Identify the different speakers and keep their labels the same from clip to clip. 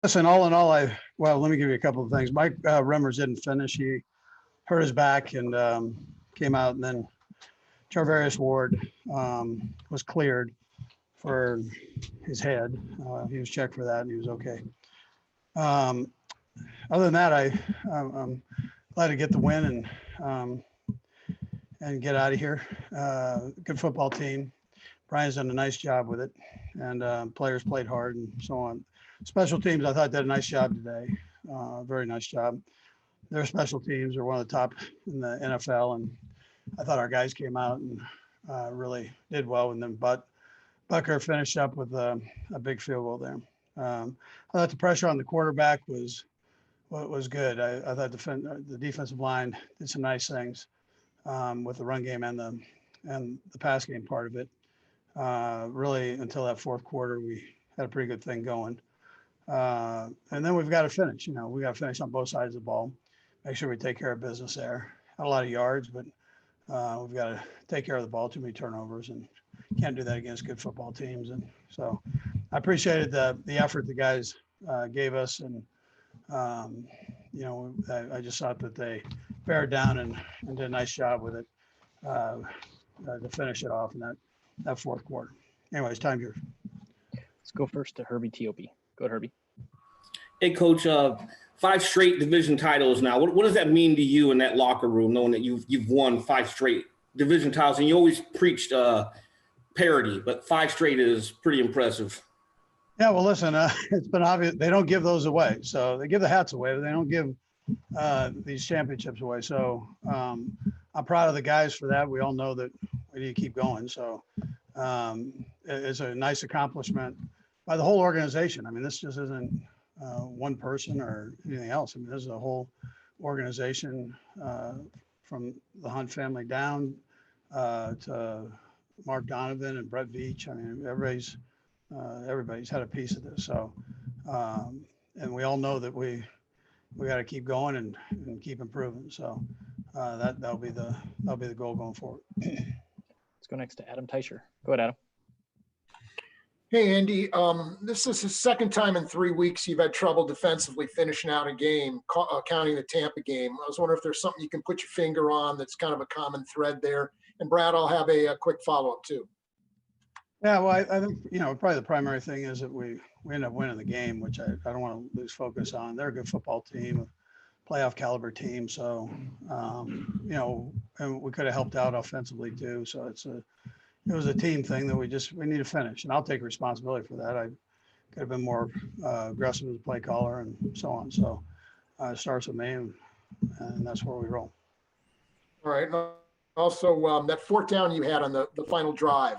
Speaker 1: Listen, all in all, let me give you a couple of things. Mike Remmers didn't finish. He hurt his back and came out, and then Charvarius Ward was cleared for his head. He was checked for that, and he was okay. Other than that, I'm glad to get the win and get out of here. Good football team. Brian's done a nice job with it, and players played hard and so on. Special teams, I thought did a nice job today. Very nice job. Their special teams are one of the top in the NFL, and I thought our guys came out and really did well. And then Bucker finished up with a big field goal there. I thought the pressure on the quarterback was good. I thought the defensive line did some nice things with the run game and the pass game part of it. Really, until that fourth quarter, we had a pretty good thing going. And then we've got to finish. We got to finish on both sides of the ball. Make sure we take care of business there. Had a lot of yards, but we've got to take care of the ball. Too many turnovers, and can't do that against good football teams. And so, I appreciated the effort the guys gave us, and I just thought that they bared down and did a nice job with it to finish it off in that fourth quarter. Anyways, time here.
Speaker 2: Let's go first to Herbie T.O.P. Go ahead, Herbie.
Speaker 3: Hey, Coach. 5 straight division titles now. What does that mean to you in that locker room, knowing that you've won 5 straight division titles? And you always preached parity, but 5 straight is pretty impressive.
Speaker 1: Yeah, well, listen, it's been obvious they don't give those away. So they give the hats away, but they don't give these championships away. So I'm proud of the guys for that. We all know that we need to keep going. So it's a nice accomplishment by the whole organization. I mean, this just isn't one person or anything else. I mean, this is a whole organization from the Hunt family down to Mark Donovan and Brett Veach. I mean, everybody's had a piece of this. So, and we all know that we got to keep going and keep improving. So that'll be the goal going forward.
Speaker 2: Let's go next to Adam Teicher. Go ahead, Adam.
Speaker 4: Hey, Andy. This is the second time in 3 weeks you've had trouble defensively finishing out a game, counting the Tampa game. I was wondering if there's something you can put your finger on that's kind of a common thread there. And Brad, I'll have a quick follow-up too.
Speaker 1: Yeah, well, I think, probably the primary thing is that we end up winning the game, which I don't want to lose focus on. They're a good football team, a playoff caliber team. So, and we could have helped out offensively too. So it was a team thing that we need to finish. And I'll take responsibility for that. I could have been more aggressive as a play caller and so on. So it starts with me, and that's where we roll.
Speaker 4: All right. Also, that fourth down you had on the final drive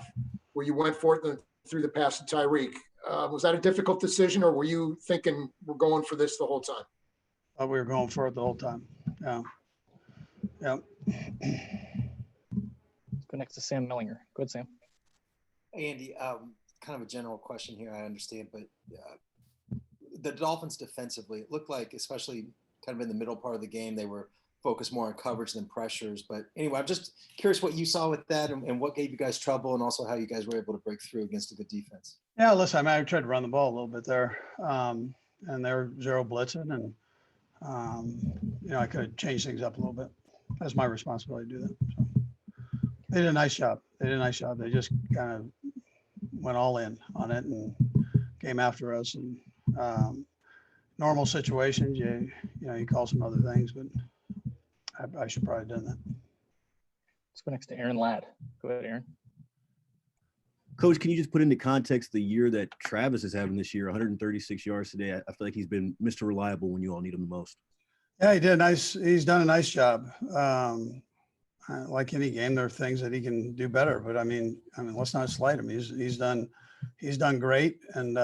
Speaker 4: where you went for it and threw the pass to Tyreek. Was that a difficult decision, or were you thinking we're going for this the whole time?
Speaker 1: We were going for it the whole time. Yeah. Yeah.
Speaker 2: Let's go next to Sam Mellinger. Go ahead, Sam.
Speaker 5: Hey, Andy, kind of a general question here, I understand, but the Dolphins defensively, it looked like, especially kind of in the middle part of the game, they were focused more on coverage than pressures. But anyway, I'm just curious what you saw with that and what gave you guys trouble, and also how you guys were able to break through against a good defense.
Speaker 1: Yeah, listen, I tried to run the ball a little bit there, and they were zero blitzing, and I could have changed things up a little bit. That's my responsibility to do that. So they did a nice job. They just kind of went all in on it and came after us. And normal situations, you call some other things, but I should probably have done that.
Speaker 2: Let's go next to Aaron Ladd. Go ahead, Aaron.
Speaker 6: Coach, can you just put into context the year that Travis is having this year, 136 yards today? I feel like he's been Mr. Reliable when you all need him the most.
Speaker 1: Yeah, he did nice. He's done a nice job. Like any game, there are things that he can do better, but I mean, let's not slight him. He's done great, and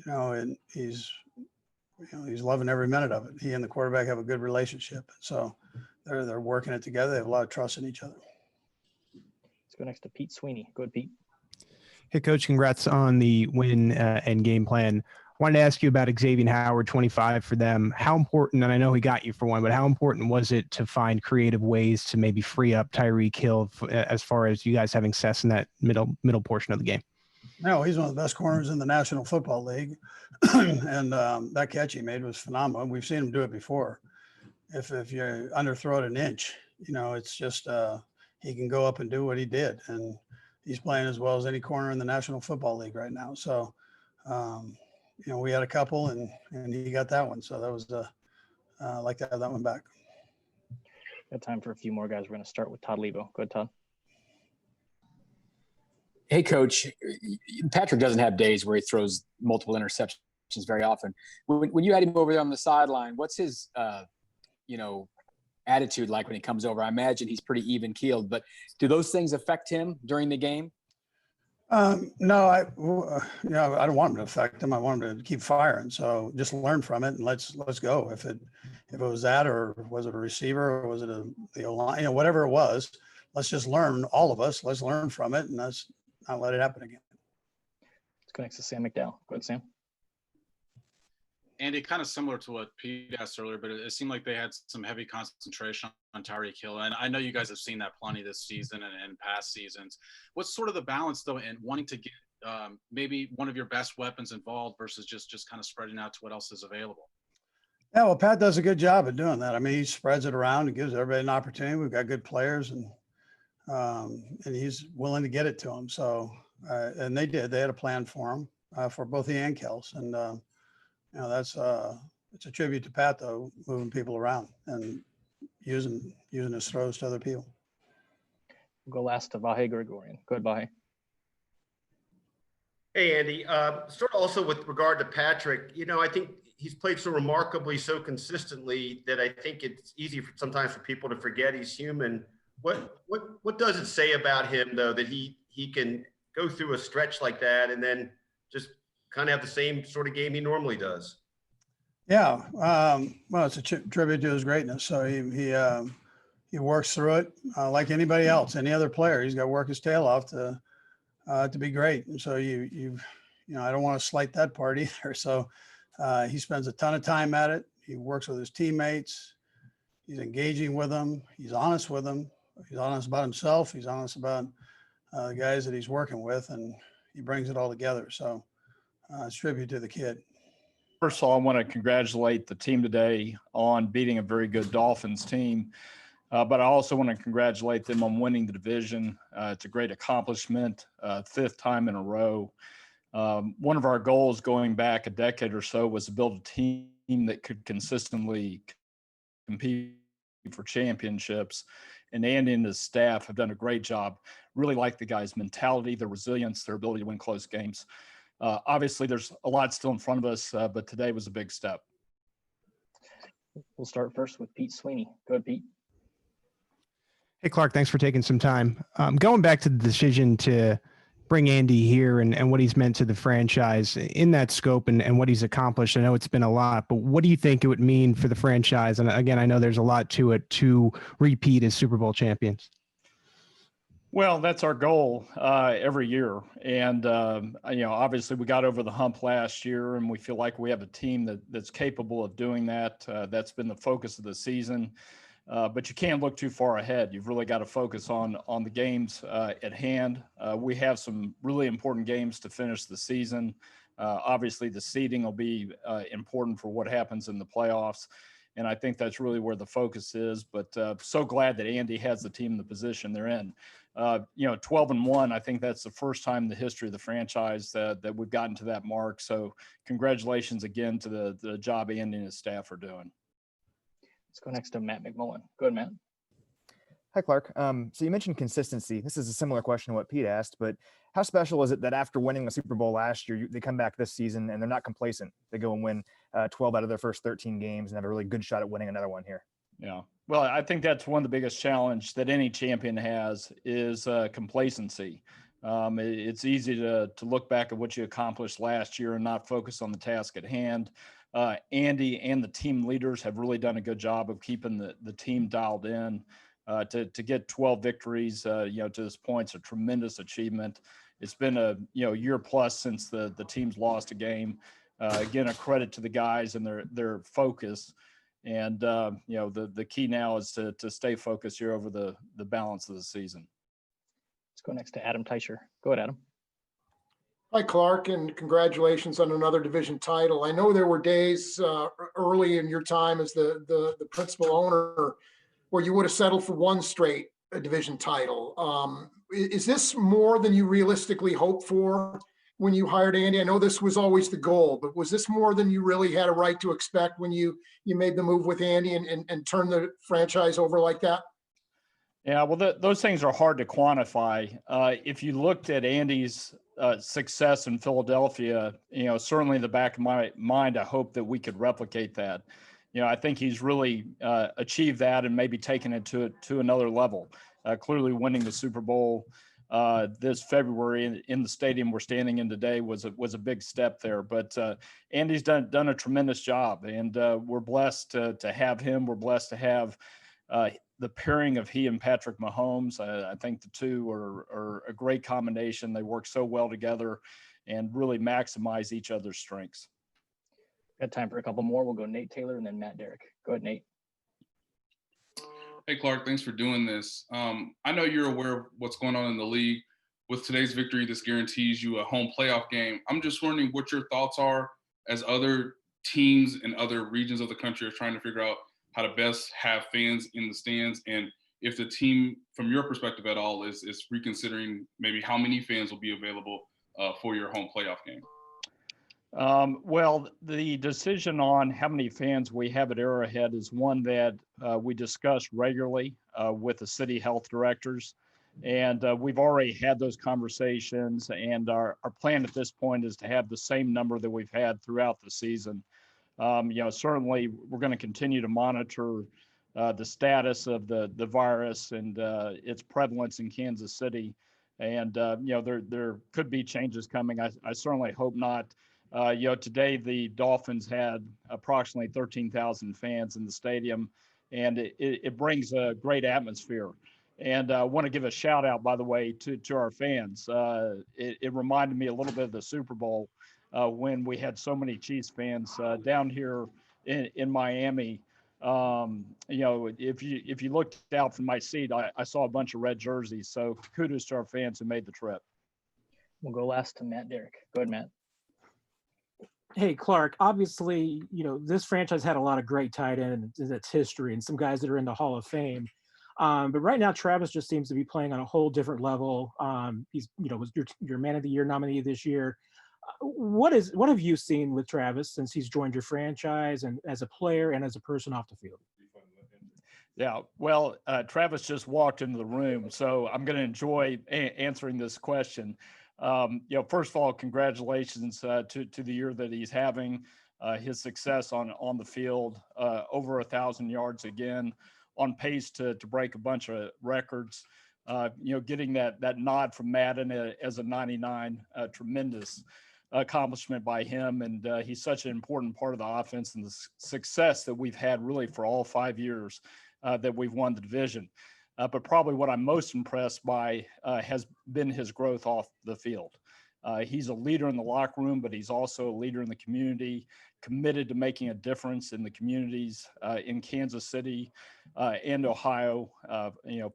Speaker 1: and he's loving every minute of it. He and the quarterback have a good relationship, so they're working it together. They have a lot of trust in each other.
Speaker 2: Let's go next to Pete Sweeney. Go ahead, Pete.
Speaker 7: Hey, Coach, congrats on the win and game plan. I wanted to ask you about Xavier Howard, 25 for them. How important, and I know he got you for one, but how important was it to find creative ways to maybe free up Tyreek Hill as far as you guys having success in that middle portion of the game?
Speaker 1: No, he's one of the best corners in the National Football League. And that catch he made was phenomenal. We've seen him do it before. If you underthrow it an inch, it's just he can go up and do what he did. And he's playing as well as any corner in the National Football League right now. So, we had a couple and he got that one. So that was I like to have that one back.
Speaker 2: Got time for a few more guys. We're going to start with Todd Lebo. Go ahead, Todd.
Speaker 8: Hey, Coach. Patrick doesn't have days where he throws multiple interceptions very often. When you had him over there on the sideline, what's his, attitude like when he comes over? I imagine he's pretty even keeled, but do those things affect him during the game?
Speaker 1: No, I don't want him to affect him. I want him to keep firing. So just learn from it and let's go. If it was that, or was it a receiver, or was it the O-line, whatever it was, let's just learn, all of us. Let's learn from it and let's not let it happen again.
Speaker 2: Let's go next to Sam McDowell. Go ahead, Sam.
Speaker 9: Andy, kind of similar to what Pete asked earlier, but it seemed like they had some heavy concentration on Tyreek Hill. And I know you guys have seen that plenty this season and past seasons. What's sort of the balance, though, in wanting to get maybe one of your best weapons involved versus just kind of spreading out to what else is available?
Speaker 1: Yeah, well, Pat does a good job of doing that. I mean, he spreads it around and gives everybody an opportunity. We've got good players, and he's willing to get it to them. So, and they did. They had a plan for him, for both he and Kels. And, that's it's a tribute to Pat, though, moving people around and using his throws to other people.
Speaker 2: We'll go last to Vahe Gregorian. Go ahead, Vahe.
Speaker 10: Hey, Andy. Sort of also with regard to Patrick, I think he's played so remarkably, so consistently that I think it's easy sometimes for people to forget he's human. What does it say about him, though, that he can go through a stretch like that and then just kind of have the same sort of game he normally does?
Speaker 1: Yeah. Well, it's a tribute to his greatness. So he works through it like anybody else, any other player. He's got to work his tail off to be great. And so I don't want to slight that part either. So he spends a ton of time at it. He works with his teammates. He's engaging with them. He's honest with them. He's honest about himself. He's honest about the guys that he's working with, and he brings it all together. So it's tribute to the kid.
Speaker 11: First of all, I want to congratulate the team today on beating a very good Dolphins team. But I also want to congratulate them on winning the division. It's a great accomplishment, 5th time in a row. One of our goals going back a decade or so was to build a team that could consistently compete for championships. And Andy and his staff have done a great job. Really like the guys' mentality, their resilience, their ability to win close games. Obviously, there's a lot still in front of us, but today was a big step.
Speaker 2: We'll start first with Pete Sweeney. Go ahead, Pete.
Speaker 7: Hey, Clark, thanks for taking some time. Going back to the decision to bring Andy here and what he's meant to the franchise in that scope and what he's accomplished. I know it's been a lot, but what do you think it would mean for the franchise? And again, I know there's a lot to it to repeat as Super Bowl champions.
Speaker 11: Well, that's our goal every year. And, obviously we got over the hump last year and we feel like we have a team that's capable of doing that. That's been the focus of the season. But you can't look too far ahead. You've really got to focus on the games at hand. We have some really important games to finish the season. Obviously, the seeding will be important for what happens in the playoffs. And I think that's really where the focus is. But so glad that Andy has the team in the position they're in. 12-1, I think that's the first time in the history of the franchise that we've gotten to that mark. So congratulations again to the job Andy and his staff are doing.
Speaker 2: Let's go next to Matt McMullen. Go ahead, Matt.
Speaker 12: Hi, Clark. So you mentioned consistency. This is a similar question to what Pete asked, but how special is it that after winning the Super Bowl last year, they come back this season and they're not complacent? They go and win 12 out of their first 13 games and have a really good shot at winning another one here.
Speaker 11: Yeah. Well, I think that's one of the biggest challenge that any champion has is complacency. It's easy to look back at what you accomplished last year and not focus on the task at hand. Andy and the team leaders have really done a good job of keeping the team dialed in. To get 12 victories, to this point, it's a tremendous achievement. It's been a year plus since the team's lost a game. Again, a credit to the guys and their focus. And the key now is to stay focused here over the balance of the season.
Speaker 2: Let's go next to Adam Teicher. Go ahead, Adam.
Speaker 4: Hi, Clark, and congratulations on another division title. I know there were days early in your time as the principal owner where you would have settled for one straight division title. Is this more than you realistically hoped for when you hired Andy? I know this was always the goal, but was this more than you really had a right to expect when you made the move with Andy and turned the franchise over like that?
Speaker 11: Yeah, well, those things are hard to quantify. If you looked at Andy's success in Philadelphia, certainly in the back of my mind, I hope that we could replicate that. I think he's really achieved that and maybe taken it to another level. Clearly, winning the Super Bowl this February in the stadium we're standing in today was a big step there. But Andy's done a tremendous job, and we're blessed to have him. We're blessed to have the pairing of he and Patrick Mahomes. I think the two are a great combination. They work so well together and really maximize each other's strengths.
Speaker 2: Got time for a couple more. We'll go Nate Taylor and then Matt Derrick. Go ahead, Nate.
Speaker 13: Hey, Clark, thanks for doing this. I know you're aware of what's going on in the league. With today's victory, this guarantees you a home playoff game. I'm just wondering what your thoughts are as other teams in other regions of the country are trying to figure out how to best have fans in the stands, and if the team, from your perspective at all, is reconsidering maybe how many fans will be available for your home playoff game.
Speaker 11: Well, the decision on how many fans we have at Arrowhead is one that we discuss regularly with the city health directors. And we've already had those conversations. And our plan at this point is to have the same number that we've had throughout the season. Certainly we're going to continue to monitor the status of the virus and its prevalence in Kansas City. And, there could be changes coming. I certainly hope not. Today the Dolphins had approximately 13,000 fans in the stadium, and it brings a great atmosphere. And I want to give a shout out, by the way, to our fans. It reminded me a little bit of the Super Bowl when we had so many Chiefs fans down here in Miami. If you looked out from my seat, I saw a bunch of red jerseys. So kudos to our fans who made the trip.
Speaker 2: We'll go last to Matt Derrick. Go ahead, Matt.
Speaker 14: Hey, Clark, obviously, this franchise had a lot of great tight ends in its history and some guys that are in the Hall of Fame. But right now, Travis just seems to be playing on a whole different level. He's, was your Man of the Year nominee this year. What have you seen with Travis since he's joined your franchise and as a player and as a person off the field?
Speaker 11: Yeah, well, Travis just walked into the room, so I'm going to enjoy answering this question. First of all, congratulations to the year that he's having, his success on the field, over 1,000 yards again, on pace to break a bunch of records. Getting that nod from Madden as a 99, tremendous accomplishment by him, and he's such an important part of the offense and the success that we've had really for all 5 years that we've won the division. But probably what I'm most impressed by has been his growth off the field. He's a leader in the locker room, but he's also a leader in the community, committed to making a difference in the communities in Kansas City and Ohio,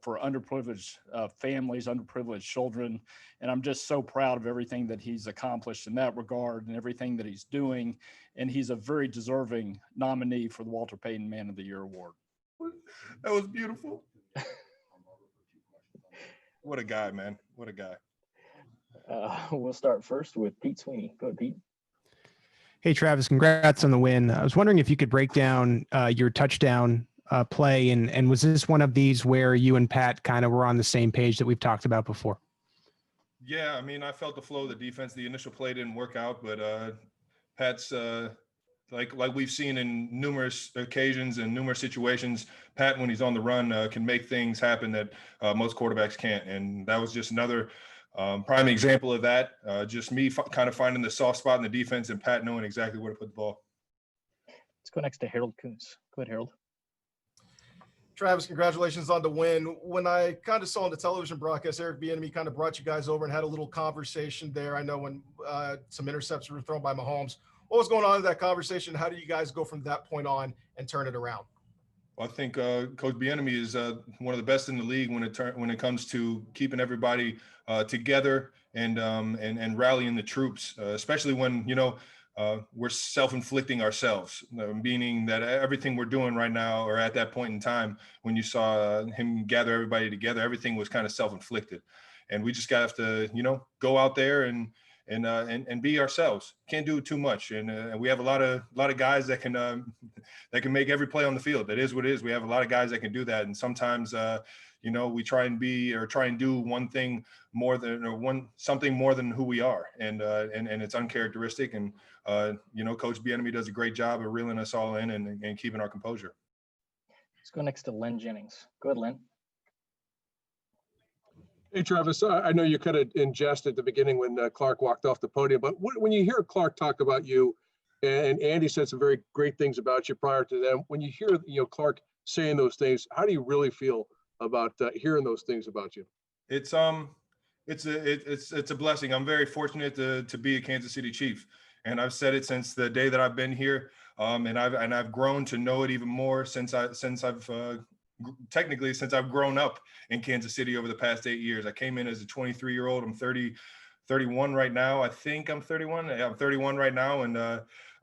Speaker 11: for underprivileged families, underprivileged children. And I'm just so proud of everything that he's accomplished in that regard and everything that he's doing. And he's a very deserving nominee for the Walter Payton Man of the Year Award.
Speaker 15: That was beautiful. What a guy, man. What a guy.
Speaker 2: We'll start first with Pete Sweeney. Go ahead, Pete.
Speaker 7: Hey, Travis, congrats on the win. I was wondering if you could break down your touchdown play, and was this one of these where you and Pat kind of were on the same page that we've talked about before?
Speaker 15: Yeah, I mean, I felt the flow of the defense. The initial play didn't work out, but Pat's like we've seen in numerous occasions and numerous situations, Pat, when he's on the run, can make things happen that most quarterbacks can't. And that was just another prime example of that. Just me kind of finding the soft spot in the defense and Pat knowing exactly where to put the ball.
Speaker 2: Let's go next to Harold Kuntz. Go ahead, Harold.
Speaker 16: Travis, congratulations on the win. When I kind of saw on the television broadcast, Eric Bieniemy kind of brought you guys over and had a little conversation there. I know when some interceptions were thrown by Mahomes. What was going on in that conversation? How do you guys go from that point on and turn it around?
Speaker 15: Well, I think Coach Bieniemy is one of the best in the league when it comes to keeping everybody together and rallying the troops, especially when, we're self-inflicting ourselves, meaning that everything we're doing right now, or at that point in time, when you saw him gather everybody together, everything was kind of self-inflicted. And we just got to, go out there and be ourselves. Can't do too much. And we have a lot of guys that can make every play on the field. That is what it is. We have a lot of guys that can do that. And sometimes, we try and do one thing more than something more than who we are. And it's uncharacteristic. And, Coach Bieniemy does a great job of reeling us all in and keeping our composure.
Speaker 2: Let's go next to Len Jennings. Go ahead, Len.
Speaker 17: Hey, Travis, I know you kind of in jest at the beginning when Clark walked off the podium, but when you hear Clark talk about you, and Andy said some very great things about you prior to them, when you hear Clark saying those things, how do you really feel about hearing those things about you?
Speaker 15: It's a blessing. I'm very fortunate to be a Kansas City Chief, and I've said it since the day that I've been here, and I've grown to know it even more since I've grown up in Kansas City over the past 8 years. I came in as a 23-year-old. I'm 31 right now. I think I'm 31. Yeah, I'm 31 right now. And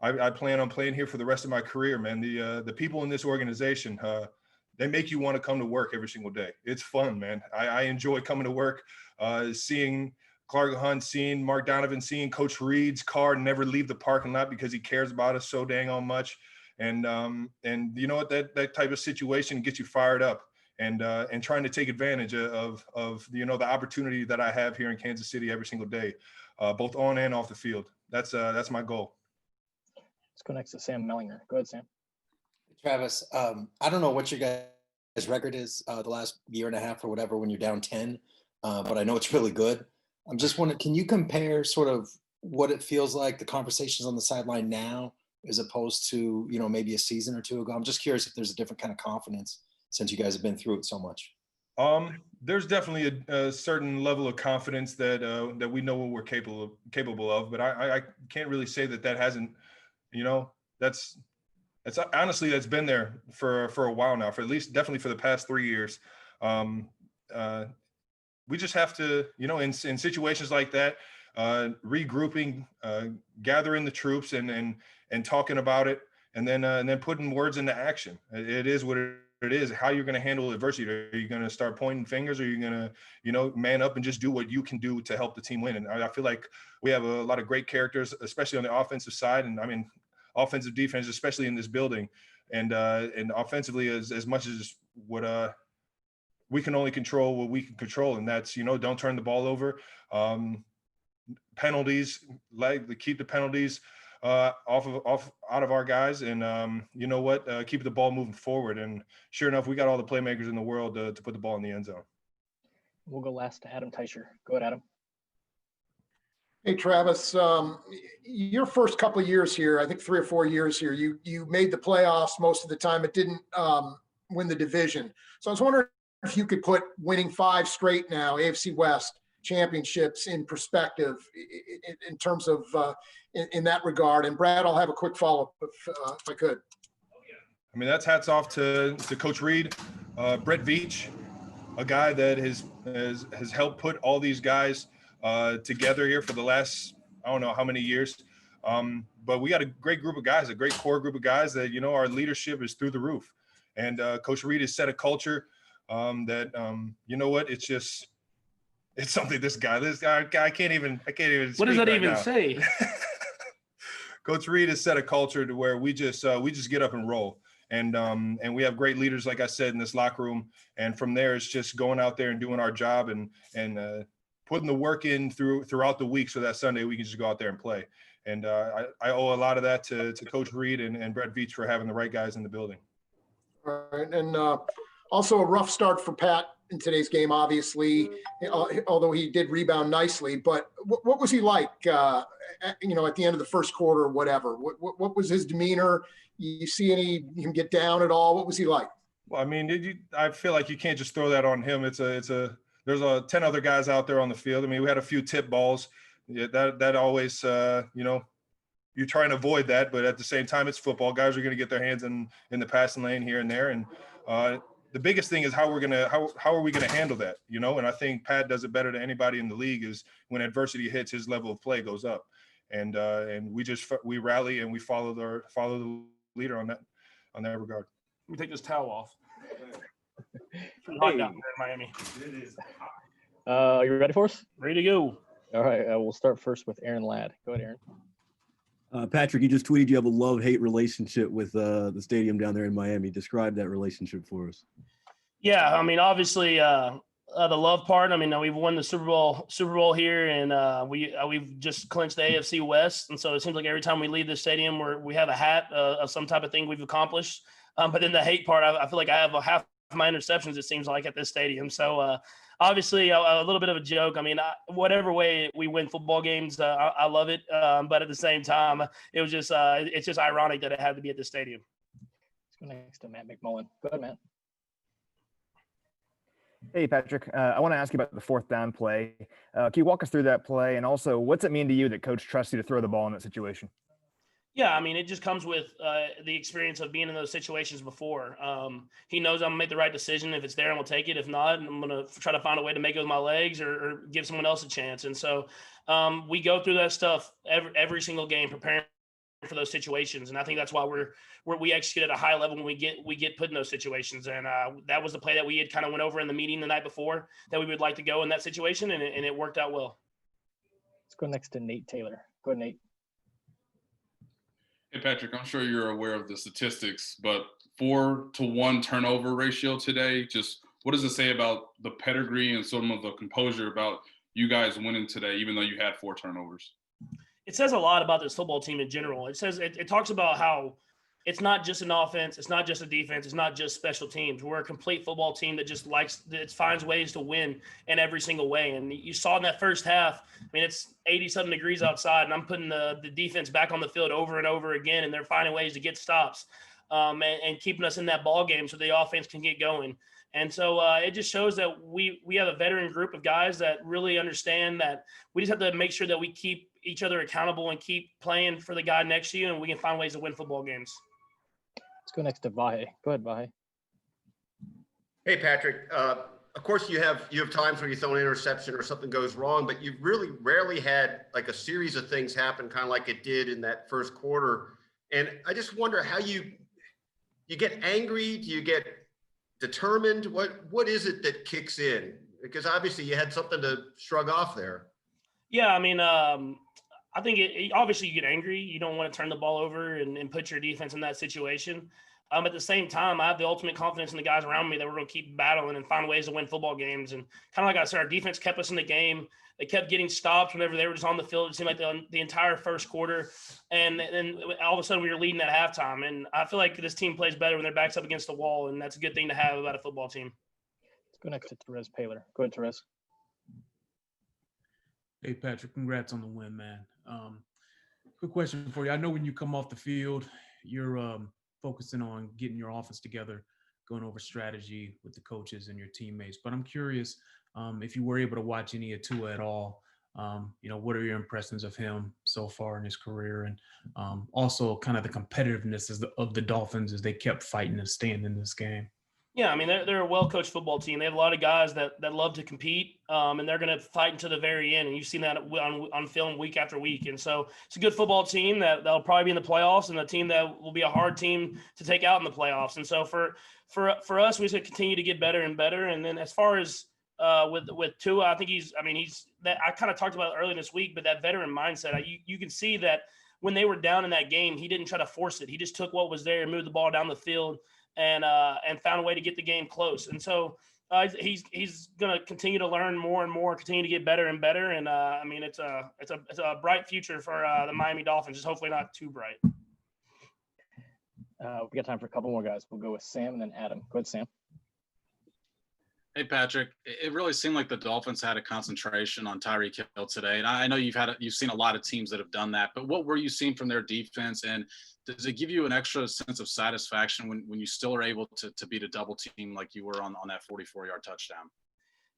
Speaker 15: I plan on playing here for the rest of my career, man. The people in this organization, they make you want to come to work every single day. It's fun, man. I enjoy coming to work, seeing Clark Hunt, seeing Mark Donovan, seeing Coach Reid's car never leave the parking lot because he cares about us so dang on much. And you know what, that type of situation gets you fired up, and trying to take advantage of the opportunity that I have here in Kansas City every single day, both on and off the field. That's my goal.
Speaker 2: Let's go next to Sam Mellinger. Go ahead, Sam.
Speaker 5: Travis, I don't know what your guys' record is the last year and a half or whatever when you're down 10, but I know it's really good. I'm just wondering, can you compare sort of what it feels like, the conversations on the sideline now, as opposed to, maybe a season or two ago? I'm just curious if there's a different kind of confidence since you guys have been through it so much.
Speaker 15: There's definitely a certain level of confidence that we know what we're capable of, but I can't really say that hasn't, that's honestly, that's been there for a while now, for at least definitely for the past 3 years. We just have to, in situations like that, regrouping, gathering the troops and talking about it, and then putting words into action. It is what it is. How you're going to handle adversity? Are you going to start pointing fingers, or are you going to, man up and just do what you can do to help the team win? And I feel like we have a lot of great characters, especially on the offensive side, and I mean, offensive defense, especially in this building, and offensively as much as what we can only control what we can control, and that's don't turn the ball over. Penalties, keep the penalties out of our guys, and keep the ball moving forward. And sure enough, we got all the playmakers in the world to put the ball in the end zone.
Speaker 2: We'll go last to Adam Teicher. Go ahead, Adam.
Speaker 4: Hey, Travis, your first couple of years here, I think 3 or 4 years here, you made the playoffs most of the time. It didn't win the division. So I was wondering if you could put winning 5 straight now, AFC West championships, in perspective in terms of in that regard. And Brad, I'll have a quick follow-up if I could.
Speaker 15: I mean, that's hats off to Coach Reid, Brett Veach, a guy that has helped put all these guys together here for the last, I don't know how many years. But we got a great group of guys, a great core group of guys that, our leadership is through the roof. And Coach Reid has set a culture that, it's something this guy I can't even
Speaker 3: What does that
Speaker 15: right
Speaker 3: even
Speaker 15: now.
Speaker 3: say?
Speaker 15: Coach Reid has set a culture to where we just get up and roll. And we have great leaders, like I said, in this locker room. And from there, it's just going out there and doing our job and putting the work in throughout the week so that Sunday we can just go out there and play. And I owe a lot of that to Coach Reid and Brett Veach for having the right guys in the building.
Speaker 4: All right. And also a rough start for Pat in today's game, obviously, although he did rebound nicely. But what was he like, at the end of the first quarter or whatever? What was his demeanor? You see him get down at all? What was he like?
Speaker 15: Well, I mean, I feel like you can't just throw that on him. There's 10 other guys out there on the field. I mean, we had a few tip balls. Yeah, that always, you try and avoid that, but at the same time, it's football. Guys are going to get their hands in the passing lane here and there. And the biggest thing is how are we gonna handle that, you know? And I think Pat does it better than anybody in the league. Is when adversity hits, his level of play goes up, and we rally and we follow the leader on that regard.
Speaker 18: Let me take this towel off. Pretty
Speaker 2: Hey.
Speaker 18: hot down there in Miami.
Speaker 15: It is.
Speaker 2: Are you ready for us?
Speaker 18: Ready to go.
Speaker 2: All right. We'll start first with Aaron Ladd. Go ahead, Aaron.
Speaker 6: Patrick, you just tweeted you have a love-hate relationship with the stadium down there in Miami. Describe that relationship for us.
Speaker 18: Yeah, I mean, obviously, the love part. I mean, we've won the Super Bowl here, and we've just clinched the AFC West, and so it seems like every time we leave the stadium, we have a hat of some type of thing we've accomplished. But then the hate part, I feel like I have half of my interceptions. It seems like at this stadium. So obviously, a little bit of a joke. I mean, whatever way we win football games, I love it. But at the same time, it was just it's just ironic that it had to be at the stadium.
Speaker 2: Let's go next to Matt McMullen. Go ahead, Matt.
Speaker 12: Hey, Patrick. I want to ask you about the fourth down play. Can you walk us through that play? And also, what's it mean to you that coach trusts you to throw the ball in that situation?
Speaker 18: Yeah, I mean, it just comes with the experience of being in those situations before. He knows I'm going to make the right decision. If it's there, I'm going to take it. If not, I'm going to try to find a way to make it with my legs or give someone else a chance. And so we go through that stuff every single game, preparing for those situations. And I think that's why we execute at a high level when we get put in those situations. And that was the play that we had kind of went over in the meeting the night before, that we would like to go in that situation, and it worked out well.
Speaker 2: Let's go next to Nate Taylor. Go ahead, Nate.
Speaker 13: Hey, Patrick, I'm sure you're aware of the statistics, but 4-to-1 turnover ratio today, just what does it say about the pedigree and some of the composure about you guys winning today, even though you had 4 turnovers?
Speaker 18: It says a lot about this football team in general. It says it talks about how it's not just an offense, it's not just a defense, it's not just special teams. We're a complete football team that just finds ways to win in every single way. And you saw in that first half, I mean, it's 80-something degrees outside, and I'm putting the defense back on the field over and over again, and they're finding ways to get stops and keeping us in that ball game so the offense can get going. And so it just shows that we have a veteran group of guys that really understand that we just have to make sure that we keep each other accountable and keep playing for the guy next to you, and we can find ways to win football games.
Speaker 2: Let's go next to Vahe. Go ahead, Vahe.
Speaker 10: Hey, Patrick. Of course, you have times where you throw an interception or something goes wrong, but you've really rarely had like a series of things happen, kind of like it did in that first quarter. And I just wonder how you get angry. Do you get determined? What is it that kicks in? Because obviously you had something to shrug off there.
Speaker 18: Yeah, I mean, I think obviously you get angry. You don't want to turn the ball over and put your defense in that situation. At the same time, I have the ultimate confidence in the guys around me that we're going to keep battling and find ways to win football games. And kind of like I said, our defense kept us in the game. They kept getting stopped whenever they were just on the field. It seemed like the entire first quarter. And then all of a sudden we were leading at halftime. And I feel like this team plays better when their back's up against the wall. And that's a good thing to have about a football team.
Speaker 2: Let's go next to Therese Paylor. Go ahead, Therese.
Speaker 19: Hey, Patrick, congrats on the win, man. Quick question for you. I know when you come off the field, you're focusing on getting your offense together, going over strategy with the coaches and your teammates. But I'm curious if you were able to watch any of Tua at all. What are your impressions of him so far in his career? And also kind of the competitiveness of the Dolphins as they kept fighting and staying in this game.
Speaker 18: Yeah, I mean, they're a well-coached football team. They have a lot of guys that love to compete, and they're going to fight until the very end. And you've seen that on film week after week. And so it's a good football team that'll probably be in the playoffs, and a team that will be a hard team to take out in the playoffs. And so for us, we should continue to get better and better. And then as far as with Tua, I think he's that I kind of talked about earlier this week, but that veteran mindset, you can see that when they were down in that game, he didn't try to force it. He just took what was there and moved the ball down the field and found a way to get the game close. And so he's going to continue to learn more and more, continue to get better and better. And it's a bright future for the Miami Dolphins. Just hopefully not too bright.
Speaker 2: We got time for a couple more guys. We'll go with Sam and then Adam. Go ahead, Sam.
Speaker 9: Hey, Patrick, it really seemed like the Dolphins had a concentration on Tyreek Hill today. And I know you've seen a lot of teams that have done that, but what were you seeing from their defense? And does it give you an extra sense of satisfaction when you still are able to beat a double team like you were on that 44-yard touchdown?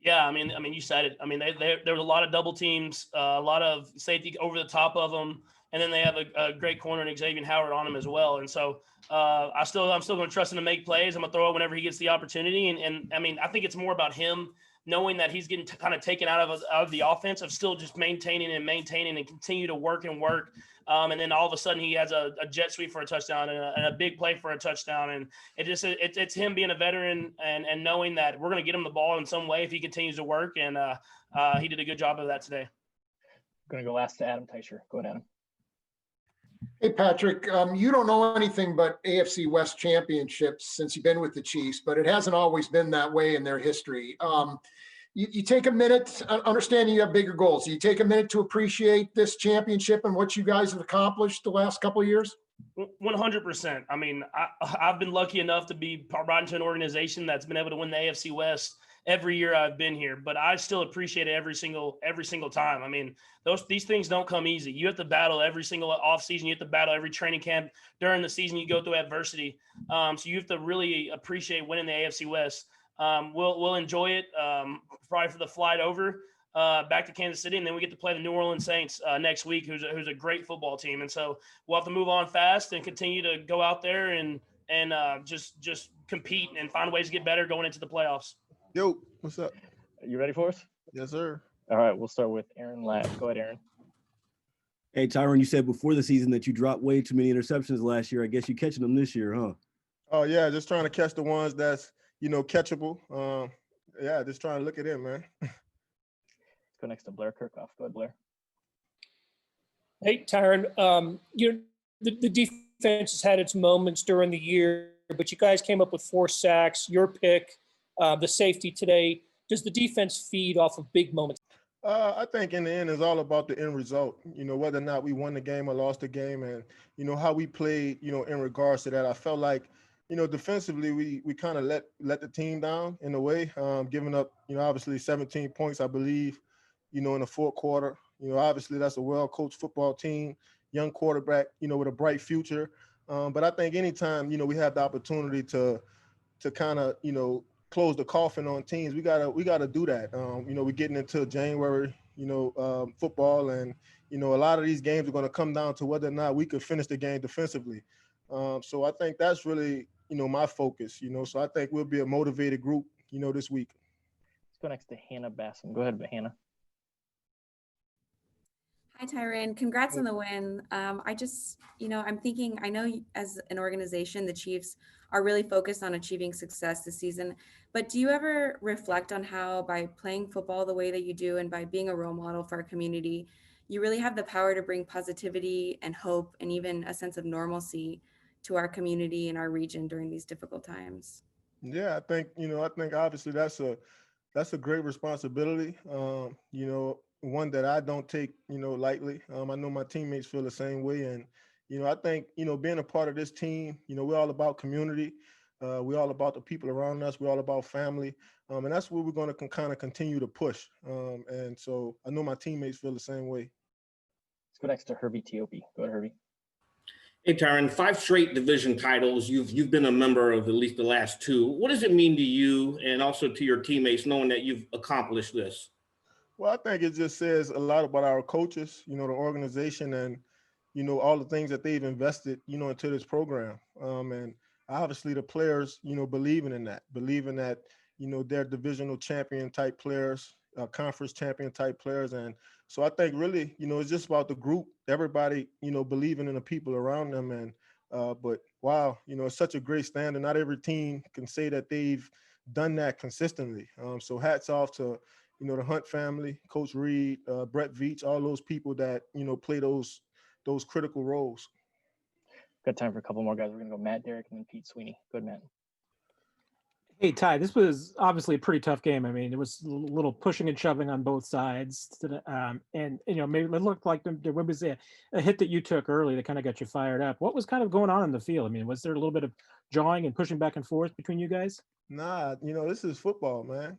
Speaker 18: Yeah, I mean, you said it. I mean, there was a lot of double teams, a lot of safety over the top of them. And then they have a great corner in Xavier Howard on him as well. And so I'm still going to trust him to make plays. I'm going to throw it whenever he gets the opportunity. And I mean, I think it's more about him knowing that he's getting kind of taken out of the offense, of still just maintaining and continue to work. And then all of a sudden he has a jet sweep for a touchdown and a big play for a touchdown. And it's him being a veteran and knowing that we're going to get him the ball in some way if he continues to work. And he did a good job of that today.
Speaker 2: Going to go last to Adam Teicher. Go ahead, Adam.
Speaker 4: Hey, Patrick, you don't know anything but AFC West championships since you've been with the Chiefs, but it hasn't always been that way in their history. You take a minute, understanding you have bigger goals. You take a minute to appreciate this championship and what you guys have accomplished the last couple of years?
Speaker 18: 100%. I mean, I've been lucky enough to be brought into an organization that's been able to win the AFC West every year I've been here, but I still appreciate it every single time. I mean, these things don't come easy. You have to battle every single offseason. You have to battle every training camp. During the season, you go through adversity. So you have to really appreciate winning the AFC West. We'll enjoy it probably for the flight over back to Kansas City, and then we get to play the New Orleans Saints next week, who's a great football team. And so we'll have to move on fast and continue to go out there and just compete and find ways to get better going into the playoffs.
Speaker 20: Yo, what's up?
Speaker 2: You ready for us?
Speaker 20: Yes, sir.
Speaker 2: All right, we'll start with Aaron Ladd. Go ahead, Aaron.
Speaker 6: Hey, Tyrann, you said before the season that you dropped way too many interceptions last year. I guess you're catching them this year, huh?
Speaker 20: Oh, yeah, just trying to catch the ones that's, catchable. Yeah, just trying to look at it, man.
Speaker 2: Let's go next to Blair Kirkhoff. Go ahead, Blair.
Speaker 21: Hey, Tyrann, the defense has had its moments during the year, but you guys came up with 4 sacks, your pick, the safety today. Does the defense feed off of big moments?
Speaker 20: I think in the end, it's all about the end result, whether or not we won the game or lost the game and, how we played, in regards to that. I felt like, defensively, we kind of let the team down in a way, giving up, obviously 17 points, I believe, in the fourth quarter. Obviously that's a well-coached football team, young quarterback, with a bright future. But I think anytime, we have the opportunity to kind of, close the coffin on teams, we gotta do that. We're getting into January, football, and a lot of these games are going to come down to whether or not we could finish the game defensively. So I think that's really, my focus. So I think we'll be a motivated group, this week.
Speaker 2: Let's go next to Hannah Bassam. Go ahead, Hannah.
Speaker 22: Hi, Tyrann. Congrats on the win. I just, I'm thinking, I know as an organization, the Chiefs are really focused on achieving success this season, but do you ever reflect on how by playing football the way that you do and by being a role model for our community, you really have the power to bring positivity and hope and even a sense of normalcy to our community and our region during these difficult times?
Speaker 20: Yeah, I think obviously that's a great responsibility. One that I don't take, lightly. I know my teammates feel the same way. And, I think, being a part of this team, we're all about community. We're all about the people around us. We're all about family. And that's what we're going to kind of continue to push. And so I know my teammates feel the same way.
Speaker 2: Let's go next to Herbie Teope. Go ahead, Herbie.
Speaker 3: Hey, Tyrann, 5 straight division titles. You've been a member of at least the last 2. What does it mean to you and also to your teammates knowing that you've accomplished this?
Speaker 20: Well, I think it just says a lot about our coaches, the organization and, all the things that they've invested, into this program. And obviously the players, believing in that, they're divisional champion type players, conference champion type players. And so I think really, it's just about the group, everybody, believing in the people around them. And, but wow, it's such a great standard. Not every team can say that they've done that consistently. So hats off to, the Hunt family, Coach Reid, Brett Veach, all those people that, play those critical roles.
Speaker 2: Got time for a couple more guys. We're going to go Matt Derrick and then Pete Sweeney. Go ahead, Matt.
Speaker 14: Hey, Ty, this was obviously a pretty tough game. I mean, it was a little pushing and shoving on both sides. And, maybe it looked like there was a hit that you took early that kind of got you fired up. What was kind of going on in the field? I mean, was there a little bit of jawing and pushing back and forth between you guys?
Speaker 20: Nah, this is football, man.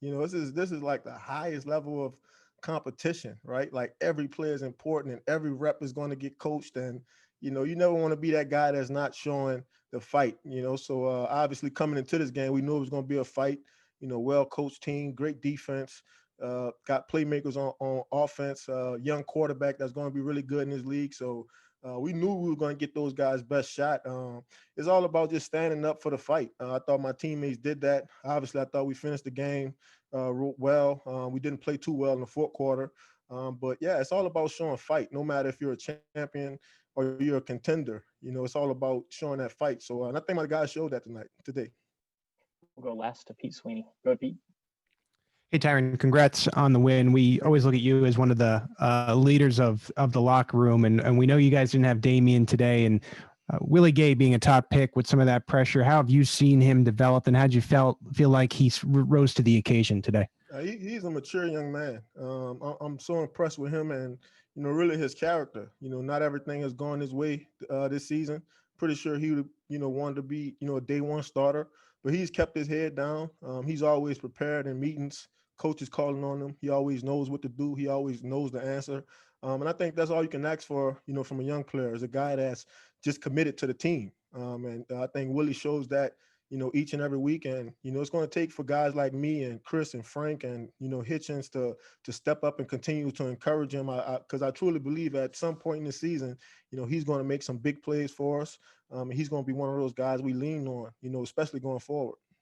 Speaker 20: This is like the highest level of competition, right? Like every player is important and every rep is going to get coached. And, you never want to be that guy that's not showing the fight, So obviously coming into this game, we knew it was going to be a fight, well-coached team, great defense, got playmakers on offense, young quarterback that's going to be really good in this league. So we knew we were going to get those guys' best shot. It's all about just standing up for the fight. I thought my teammates did that. Obviously, I thought we finished the game well. We didn't play too well in the fourth quarter. But yeah, it's all about showing fight. No matter if you're a champion or you're a contender, it's all about showing that fight. So and I think my guys showed that today.
Speaker 2: We'll go last to Pete Sweeney. Go ahead, Pete.
Speaker 7: Hey, Tyrann, congrats on the win. We always look at you as one of the leaders of the locker room, and we know you guys didn't have Damian today, and Willie Gay being a top pick with some of that pressure. How have you seen him develop, and how'd you feel like he rose to the occasion today?
Speaker 20: He's a mature young man. I'm so impressed with him and, really his character. Not everything has gone his way this season. Pretty sure he would, wanted to be, a day one starter, but he's kept his head down. He's always prepared in meetings. Coach is calling on him. He always knows what to do. He always knows the answer. And I think that's all you can ask for, from a young player, is a guy that's just committed to the team. And I think Willie shows that, each and every week. And, it's going to take for guys like me and Chris and Frank and, Hitchens to step up and continue to encourage him. Because I truly believe at some point in the season, he's going to make some big plays for us. And he's going to be one of those guys we lean on, especially going forward.